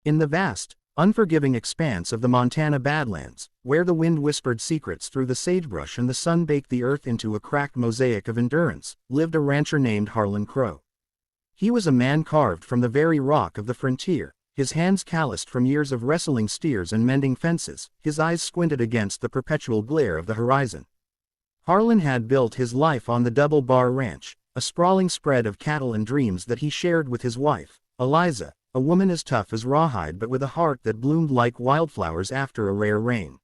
In the vast, unforgiving expanse of the Montana Badlands, where the wind whispered secrets through the sagebrush and the sun baked the earth into a cracked mosaic of endurance, lived a rancher named Harlan Crow. He was a man carved from the very rock of the frontier, his hands calloused from years of wrestling steers and mending fences, his eyes squinted against the perpetual glare of the horizon. Harlan had built his life on the Double Bar Ranch, a sprawling spread of cattle and dreams that he shared with his wife, Eliza, a woman as tough as rawhide but with a heart that bloomed like wildflowers after a rare rain.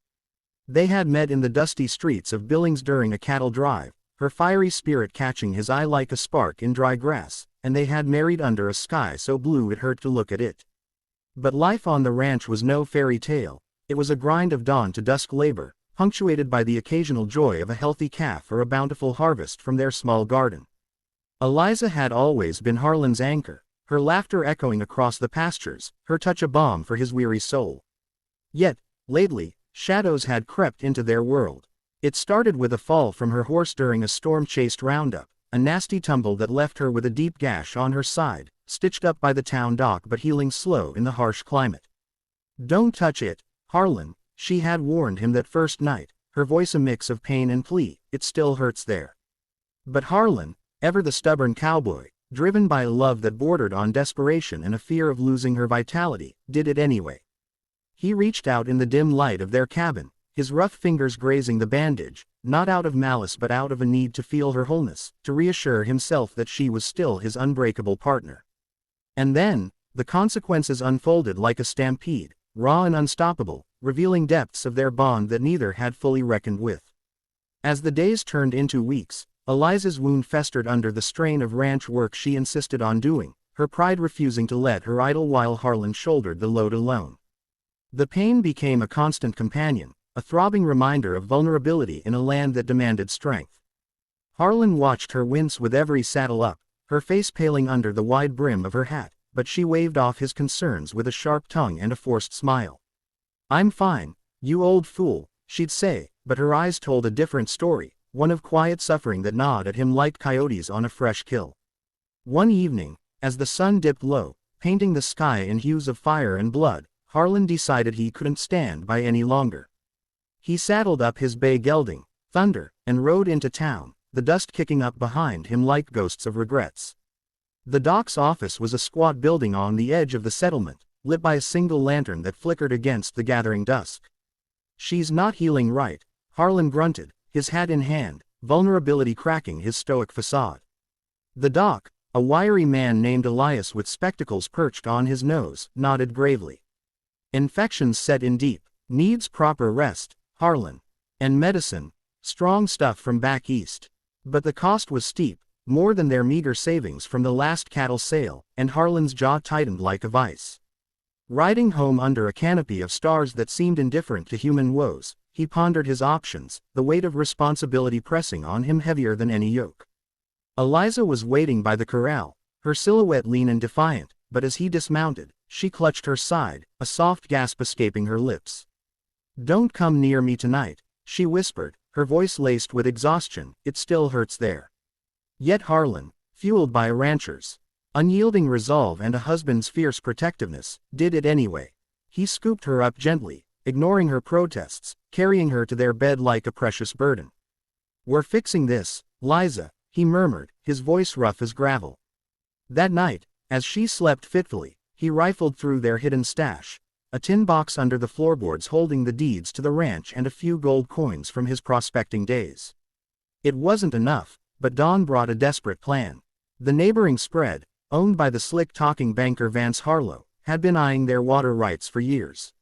They had met in the dusty streets of Billings during a cattle drive, her fiery spirit catching his eye like a spark in dry grass, and they had married under a sky so blue it hurt to look at it. But life on the ranch was no fairy tale. It was a grind of dawn to dusk labor, punctuated by the occasional joy of a healthy calf or a bountiful harvest from their small garden. Eliza had always been Harlan's anchor, her laughter echoing across the pastures, her touch a balm for his weary soul. Yet, lately, shadows had crept into their world. It started with a fall from her horse during a storm-chased roundup, a nasty tumble that left her with a deep gash on her side, stitched up by the town doc but healing slow in the harsh climate. "Don't touch it, Harlan," she had warned him that first night, her voice a mix of pain and plea, "it still hurts there." But Harlan, ever the stubborn cowboy, driven by a love that bordered on desperation and a fear of losing her vitality, did it anyway. He reached out in the dim light of their cabin, his rough fingers grazing the bandage, not out of malice but out of a need to feel her wholeness, to reassure himself that she was still his unbreakable partner. And then, the consequences unfolded like a stampede, raw and unstoppable, revealing depths of their bond that neither had fully reckoned with. As the days turned into weeks, Eliza's wound festered under the strain of ranch work she insisted on doing, her pride refusing to let her idle while Harlan shouldered the load alone. The pain became a constant companion, a throbbing reminder of vulnerability in a land that demanded strength. Harlan watched her wince with every saddle up, her face paling under the wide brim of her hat, but she waved off his concerns with a sharp tongue and a forced smile. "I'm fine, you old fool," she'd say, but her eyes told a different story, one of quiet suffering that gnawed at him like coyotes on a fresh kill. One evening, as the sun dipped low, painting the sky in hues of fire and blood, Harlan decided he couldn't stand by any longer. He saddled up his bay gelding, Thunder, and rode into town, the dust kicking up behind him like ghosts of regrets. The doc's office was a squat building on the edge of the settlement, lit by a single lantern that flickered against the gathering dusk. "She's not healing right," Harlan grunted, his hat in hand, vulnerability cracking his stoic facade. The doc, a wiry man named Elias with spectacles perched on his nose, nodded gravely. "Infections set in deep, needs proper rest, Harlan. And medicine, strong stuff from back east." But the cost was steep, more than their meager savings from the last cattle sale, and Harlan's jaw tightened like a vice. Riding home under a canopy of stars that seemed indifferent to human woes, he pondered his options, the weight of responsibility pressing on him heavier than any yoke. Eliza was waiting by the corral, her silhouette lean and defiant, but as he dismounted, she clutched her side, a soft gasp escaping her lips. "Don't come near me tonight," she whispered, her voice laced with exhaustion, "it still hurts there." Yet Harlan, fueled by a rancher's unyielding resolve and a husband's fierce protectiveness, did it anyway. He scooped her up gently, ignoring her protests, carrying her to their bed like a precious burden. "We're fixing this, Liza," he murmured, his voice rough as gravel. That night, as she slept fitfully, he rifled through their hidden stash, a tin box under the floorboards holding the deeds to the ranch and a few gold coins from his prospecting days. It wasn't enough, but dawn brought a desperate plan. The neighboring spread, owned by the slick-talking banker Vance Harlow, had been eyeing their water rights for years.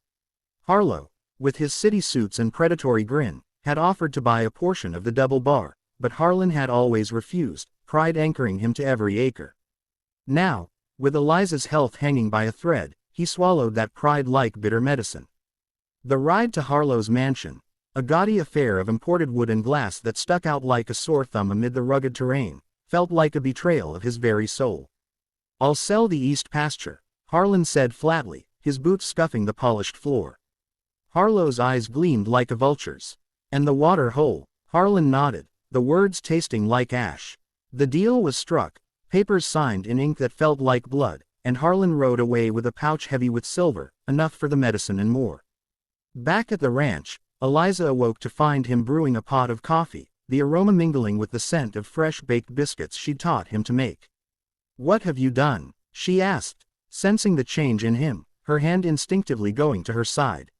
Harlow, with his city suits and predatory grin, had offered to buy a portion of the Double Bar, but Harlan had always refused, pride anchoring him to every acre. Now, with Eliza's health hanging by a thread, he swallowed that pride like bitter medicine. The ride to Harlow's mansion, a gaudy affair of imported wood and glass that stuck out like a sore thumb amid the rugged terrain, felt like a betrayal of his very soul. "I'll sell the east pasture," Harlan said flatly, his boots scuffing the polished floor. Harlow's eyes gleamed like a vulture's. "And the water hole," Harlan nodded, the words tasting like ash. The deal was struck, papers signed in ink that felt like blood, and Harlan rode away with a pouch heavy with silver, enough for the medicine and more. Back at the ranch, Eliza awoke to find him brewing a pot of coffee, the aroma mingling with the scent of fresh baked biscuits she'd taught him to make. "What have you done?" she asked, sensing the change in him, her hand instinctively going to her side.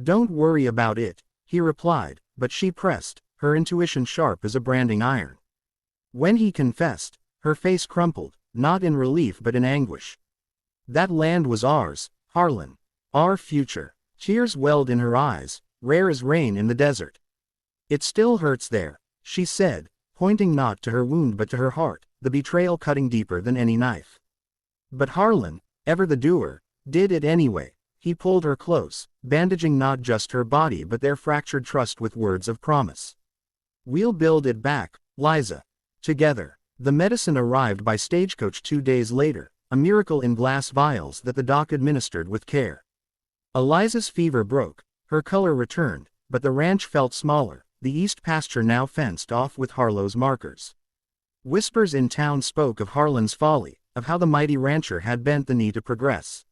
"Don't worry about it," he replied, but she pressed, her intuition sharp as a branding iron. When he confessed, her face crumpled, not in relief but in anguish. "That land was ours, Harlan. Our future." Tears welled in her eyes, rare as rain in the desert. "It still hurts there," she said, pointing not to her wound but to her heart, the betrayal cutting deeper than any knife. But Harlan, ever the doer, did it anyway. He pulled her close, bandaging not just her body but their fractured trust with words of promise. "We'll build it back, Liza. Together." The medicine arrived by stagecoach 2 days later, a miracle in glass vials that the doc administered with care. Eliza's fever broke, her color returned, but the ranch felt smaller, the east pasture now fenced off with Harlow's markers. Whispers in town spoke of Harlan's folly, of how the mighty rancher had bent the knee to progress.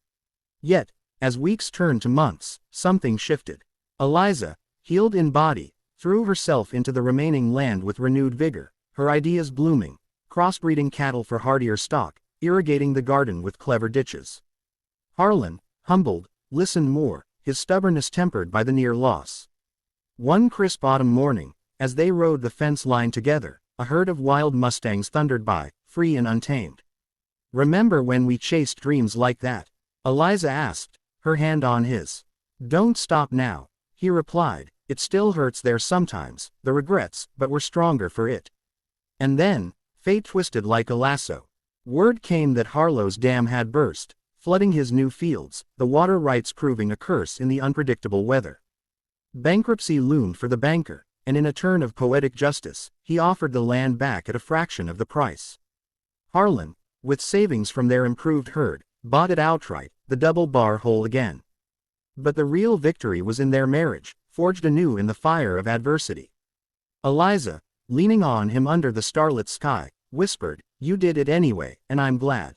Yet, as weeks turned to months, something shifted. Eliza, healed in body, threw herself into the remaining land with renewed vigor, her ideas blooming, crossbreeding cattle for hardier stock, irrigating the garden with clever ditches. Harlan, humbled, listened more, his stubbornness tempered by the near loss. One crisp autumn morning, as they rode the fence line together, a herd of wild mustangs thundered by, free and untamed. "Remember when we chased dreams like that?" Eliza asked, her hand on his. "Don't stop now," he replied. "It still hurts there sometimes, the regrets, but we're stronger for it." And then, fate twisted like a lasso. Word came that Harlow's dam had burst, flooding his new fields, the water rights proving a curse in the unpredictable weather. Bankruptcy loomed for the banker, and in a turn of poetic justice, he offered the land back at a fraction of the price. Harlan, with savings from their improved herd, bought it outright, the double bar whole again. But the real victory was in their marriage, forged anew in the fire of adversity. Eliza, leaning on him under the starlit sky, whispered, "You did it anyway, and I'm glad."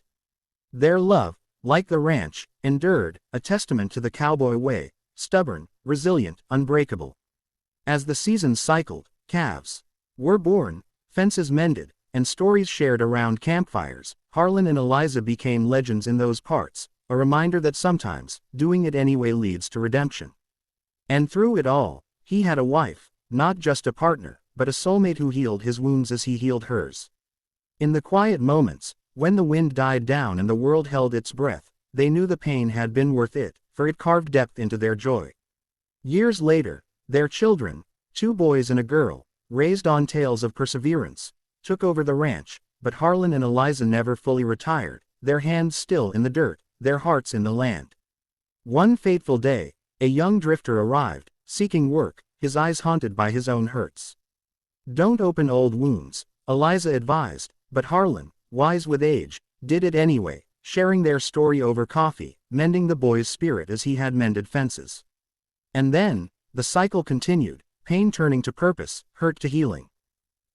Their love, like the ranch, endured, a testament to the cowboy way, stubborn, resilient, unbreakable. As the seasons cycled, calves were born, fences mended, and stories shared around campfires, Harlan and Eliza became legends in those parts, a reminder that sometimes, doing it anyway leads to redemption. And through it all, he had a wife, not just a partner, but a soulmate who healed his wounds as he healed hers. In the quiet moments, when the wind died down and the world held its breath, they knew the pain had been worth it, for it carved depth into their joy. Years later, their children, 2 boys and a girl, raised on tales of perseverance, took over the ranch, but Harlan and Eliza never fully retired, their hands still in the dirt, their hearts in the land. One fateful day, a young drifter arrived, seeking work, his eyes haunted by his own hurts. "Don't open old wounds," Eliza advised, but Harlan, wise with age, did it anyway, sharing their story over coffee, mending the boy's spirit as he had mended fences. And then, the cycle continued, pain turning to purpose, hurt to healing.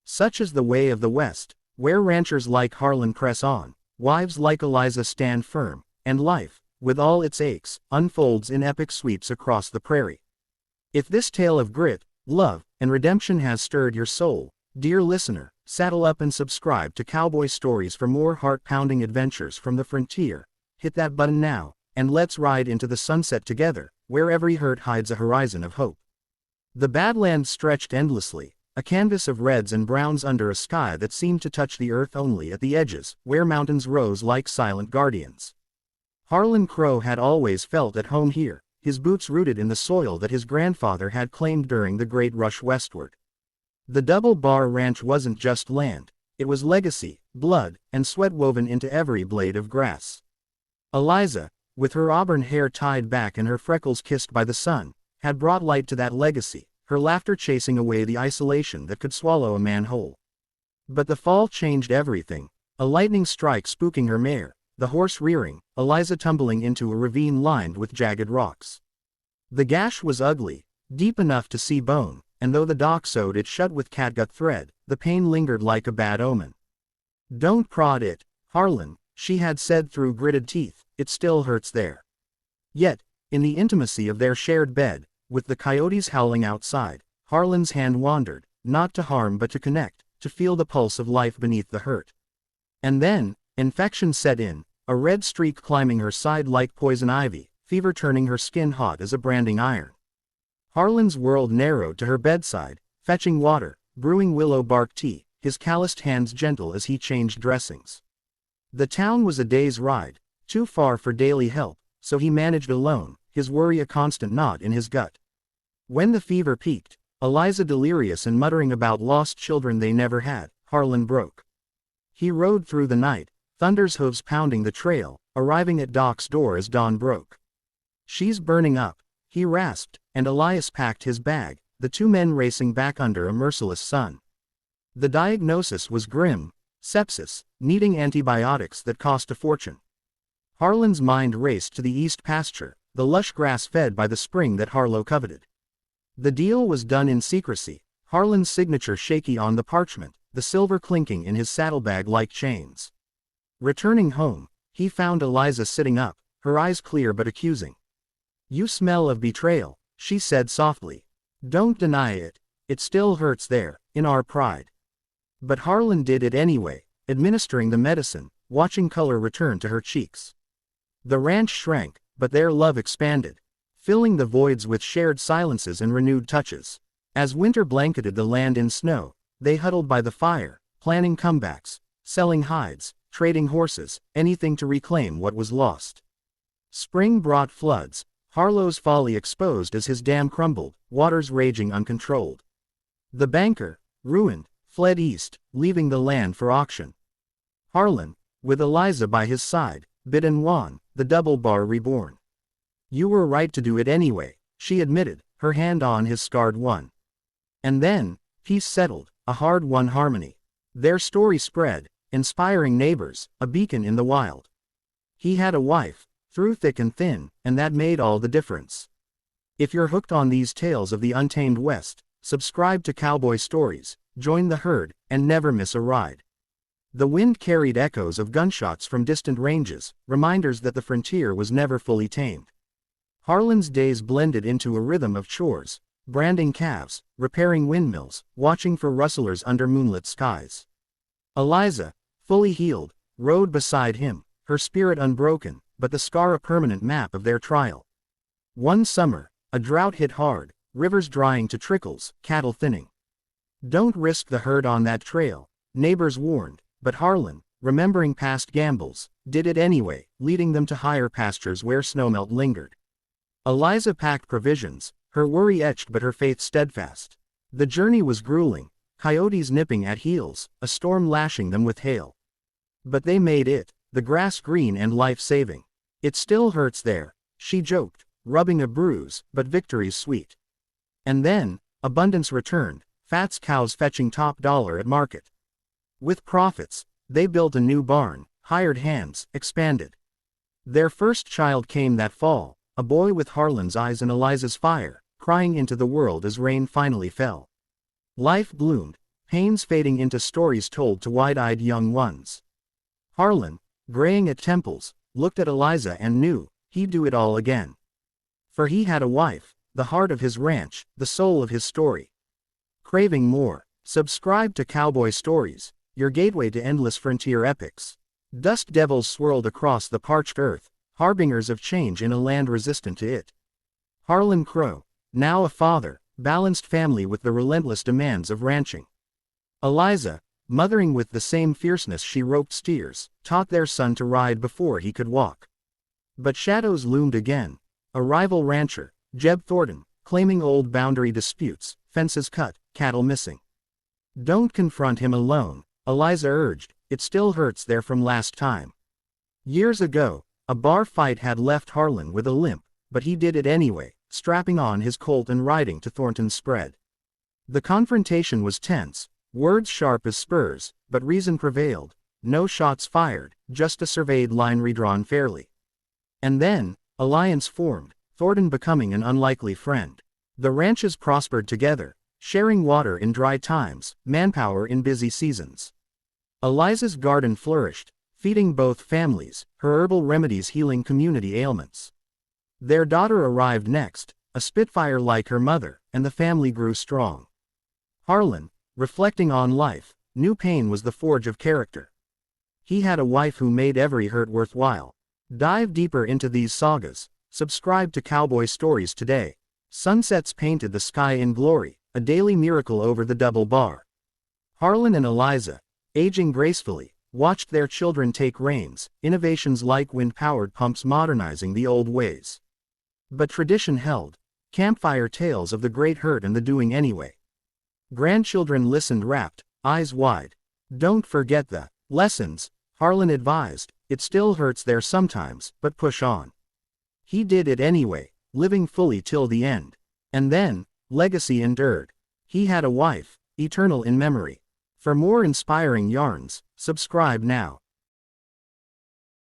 Such is the way of the West, where ranchers like Harlan press on, wives like Eliza stand firm, and life, with all its aches, unfolds in epic sweeps across the prairie. If this tale of grit, love, and redemption has stirred your soul, dear listener, saddle up and subscribe to Cowboy Stories for more heart-pounding adventures from the frontier. Hit that button now, and let's ride into the sunset together, where every hurt hides a horizon of hope. The Badlands stretched endlessly, a canvas of reds and browns under a sky that seemed to touch the earth only at the edges, where mountains rose like silent guardians. Harlan Crow had always felt at home here, his boots rooted in the soil that his grandfather had claimed during the Great Rush westward. The Double Bar Ranch wasn't just land, it was legacy, blood, and sweat woven into every blade of grass. Eliza, with her auburn hair tied back and her freckles kissed by the sun, had brought light to that legacy, her laughter chasing away the isolation that could swallow a man whole. But the fall changed everything, a lightning strike spooking her mare, the horse rearing, Eliza tumbling into a ravine lined with jagged rocks. The gash was ugly, deep enough to see bone, and though the doc sewed it shut with catgut thread, the pain lingered like a bad omen. "Don't prod it, Harlan," she had said through gritted teeth, "it still hurts there." Yet, in the intimacy of their shared bed, with the coyotes howling outside, Harlan's hand wandered, not to harm but to connect, to feel the pulse of life beneath the hurt. And then, infection set in, a red streak climbing her side like poison ivy, fever turning her skin hot as a branding iron. Harlan's world narrowed to her bedside, fetching water, brewing willow bark tea, his calloused hands gentle as he changed dressings. The town was a day's ride, too far for daily help, so he managed alone, his worry a constant knot in his gut. When the fever peaked, Eliza delirious and muttering about lost children they never had, Harlan broke. He rode through the night, thunder's hooves pounding the trail, arriving at Doc's door as dawn broke. "She's burning up," he rasped, and Elias packed his bag, the two men racing back under a merciless sun. The diagnosis was grim: sepsis, needing antibiotics that cost a fortune. Harlan's mind raced to the east pasture, the lush grass fed by the spring that Harlow coveted. The deal was done in secrecy, Harlan's signature shaky on the parchment, the silver clinking in his saddlebag like chains. Returning home, he found Eliza sitting up, her eyes clear but accusing. "You smell of betrayal," she said softly. "Don't deny it. It still hurts there, in our pride." But Harlan did it anyway, administering the medicine, watching color return to her cheeks. The ranch shrank, but their love expanded, filling the voids with shared silences and renewed touches. As winter blanketed the land in snow, they huddled by the fire, planning comebacks, selling hides, trading horses, anything to reclaim what was lost. Spring brought floods, Harlow's folly exposed as his dam crumbled, waters raging uncontrolled. The banker, ruined, fled east, leaving the land for auction. Harlan, with Eliza by his side, bit and won, the double bar reborn. "You were right to do it anyway," she admitted, her hand on his scarred one. And then, peace settled, a hard-won harmony. Their story spread, inspiring neighbors, a beacon in the wild. He had a wife, through thick and thin, and that made all the difference. If you're hooked on these tales of the untamed West, subscribe to Cowboy Stories, join the herd, and never miss a ride. The wind carried echoes of gunshots from distant ranges, reminders that the frontier was never fully tamed. Harlan's days blended into a rhythm of chores, branding calves, repairing windmills, watching for rustlers under moonlit skies. Eliza, fully healed, rode beside him, her spirit unbroken, but the scar a permanent map of their trial. One summer, a drought hit hard, rivers drying to trickles, cattle thinning. "Don't risk the herd on that trail," neighbors warned, but Harlan, remembering past gambles, did it anyway, leading them to higher pastures where snowmelt lingered. Eliza packed provisions, her worry etched but her faith steadfast. The journey was grueling, coyotes nipping at heels, a storm lashing them with hail. But they made it, the grass green and life-saving. "It still hurts there," she joked, rubbing a bruise, but victory's sweet. And then, abundance returned, fat cows fetching top dollar at market. With profits, they built a new barn, hired hands, expanded. Their first child came that fall, a boy with Harlan's eyes and Eliza's fire, crying into the world as rain finally fell. Life bloomed, pains fading into stories told to wide-eyed young ones. Harlan, graying at temples, looked at Eliza and knew he'd do it all again. For he had a wife, the heart of his ranch, the soul of his story. Craving more? Subscribe to Cowboy Stories, your gateway to endless frontier epics. Dust devils swirled across the parched earth, harbingers of change in a land resistant to it. Harlan Crow, now a father, balanced family with the relentless demands of ranching. Eliza, mothering with the same fierceness she roped steers, taught their son to ride before he could walk. But shadows loomed again. A rival rancher, Jeb Thornton, claiming old boundary disputes, fences cut, cattle missing. "Don't confront him alone," Eliza urged, "it still hurts there from last time." Years ago, a bar fight had left Harlan with a limp, but he did it anyway, strapping on his colt and riding to Thornton's spread. The confrontation was tense, words sharp as spurs, but reason prevailed. No shots fired, just a surveyed line redrawn fairly. And then, alliance formed, Thornton becoming an unlikely friend. The ranches prospered together, sharing water in dry times, manpower in busy seasons. Eliza's garden flourished, feeding both families, her herbal remedies healing community ailments. Their daughter arrived next, a spitfire like her mother, and the family grew strong. Harlan, reflecting on life, knew pain was the forge of character. He had a wife who made every hurt worthwhile. Dive deeper into these sagas. Subscribe to Cowboy Stories today. Sunsets painted the sky in glory, a daily miracle over the double bar. Harlan and Eliza, aging gracefully, watched their children take reins, innovations like wind-powered pumps modernizing the old ways. But tradition held. Campfire tales of the great hurt and the doing anyway. Grandchildren listened rapt, eyes wide. Don't forget the lessons, Harlan advised. It still hurts there sometimes, but push on. He did it anyway, living fully till the end. And then, legacy endured. He had a wife, eternal in memory. For more inspiring yarns, subscribe now.